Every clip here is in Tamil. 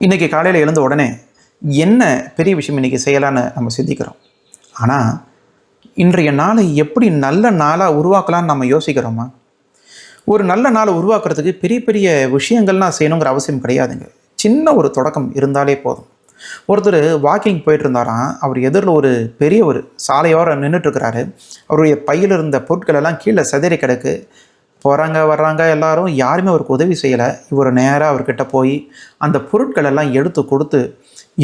இன்றைக்கி காலையில் எழுந்த உடனே என்ன பெரிய விஷயம் இன்றைக்கி செய்யலான்னு நம்ம சிந்திக்கிறோம். ஆனால் இன்றைய நாளை எப்படி நல்ல நாளாக உருவாக்கலான்னு நம்ம யோசிக்கிறோமா? ஒரு நல்ல நாளை உருவாக்குறதுக்கு பெரிய பெரிய விஷயங்கள்லாம் செய்யணுங்கிற அவசியம் கிடையாதுங்க. சின்ன ஒரு தொடக்கம் இருந்தாலே போதும். ஒருத்தர் வாக்கிங் போயிட்டு இருந்தாராம். அவர் எதிரில் ஒரு பெரிய ஒரு சாலையோரம் நின்றுட்டுருக்கிறாரு. அவருடைய பையில் இருந்த பொருட்கள் எல்லாம் கீழே சிதறி கிடக்கு. போகிறாங்க வர்றாங்க எல்லாரும், யாருமே அவருக்கு உதவி செய்யலை. இவர் நேராக அவர்கிட்ட போய் அந்த பொருட்கள் எல்லாம் எடுத்து கொடுத்து,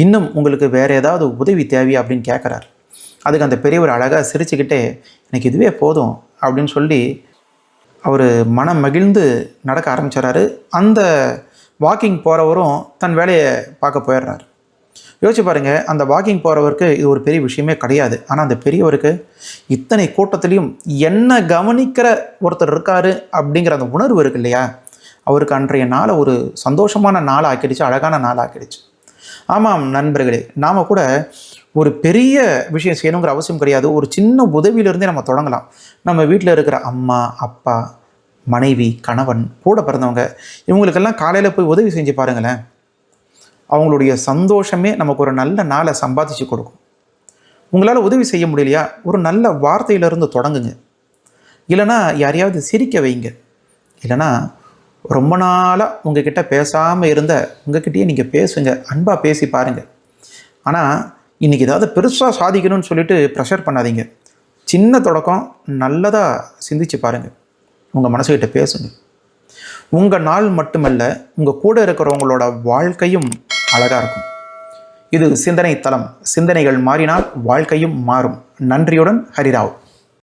இன்னும் உங்களுக்கு வேறு ஏதாவது உதவி தேவையா அப்படின்னு கேட்குறாரு. அதுக்கு அந்த பெரியவர் அழகாக சிரிச்சுக்கிட்டே, எனக்கு இதுவே போதும் அப்படின்னு சொல்லி அவர் மனம் மகிழ்ந்து நடக்க ஆரம்பிச்சிடறாரு. அந்த வாக்கிங் போகிறவரும் தன் வேலையை பார்க்க போயிடுறாரு. யோசிச்சு பாருங்கள், அந்த வாக்கிங் போகிறவருக்கு இது ஒரு பெரிய விஷயமே கிடையாது. ஆனால் அந்த பெரியவருக்கு இத்தனை கூட்டத்துலேயும் என்ன கவனிக்கிற ஒருத்தர் இருக்கார் அப்படிங்கிற அந்த உணர்வு இருக்கு இல்லையா, அவருக்கு அன்றைய நாளை ஒரு சந்தோஷமான நாள் ஆக்கிடுச்சு, அழகான நாள் ஆக்கிடுச்சு. ஆமாம் நண்பர்களே, நாம் கூட ஒரு பெரிய விஷயம் செய்யணுங்கிற அவசியம் கிடையாது. ஒரு சின்ன உதவியிலிருந்தே நம்ம தொடங்கலாம். நம்ம வீட்டில் இருக்கிற அம்மா, அப்பா, மனைவி, கணவன், கூட பிறந்தவங்க, இவங்களுக்கெல்லாம் காலையில் போய் உதவி செஞ்சு பாருங்களேன். அவங்களுடைய சந்தோஷமே நமக்கு ஒரு நல்ல நாளை சம்பாதிச்சு கொடுக்கும். உங்களால் உதவி செய்ய முடியலையா, ஒரு நல்ல வார்த்தையிலிருந்து தொடங்குங்க. இல்லைனா யாரையாவது சிரிக்க வைங்க. இல்லைனா ரொம்ப நாளாக உங்ககிட்ட பேசாமல் இருந்த உங்ககிட்டயே நீங்கள் பேசுங்க, அன்பாக பேசி பாருங்கள். ஆனால் இன்றைக்கி ஏதாவது பெருசாக சாதிக்கணும்னு சொல்லிட்டு ப்ரெஷர் பண்ணாதீங்க. சின்ன தொடக்கம் நல்லதாக சிந்திச்சு பாருங்கள். உங்கள் மனசுக்கிட்ட பேசுங்க. உங்கள் நாள் மட்டுமல்ல, உங்கள் கூட இருக்கிறவங்களோட வாழ்க்கையும் அழகாக இருக்கும். இது சிந்தனை தளம். சிந்தனைகள் மாறினால் வாழ்க்கையும் மாறும். நன்றியுடன் ஹரிராவ்.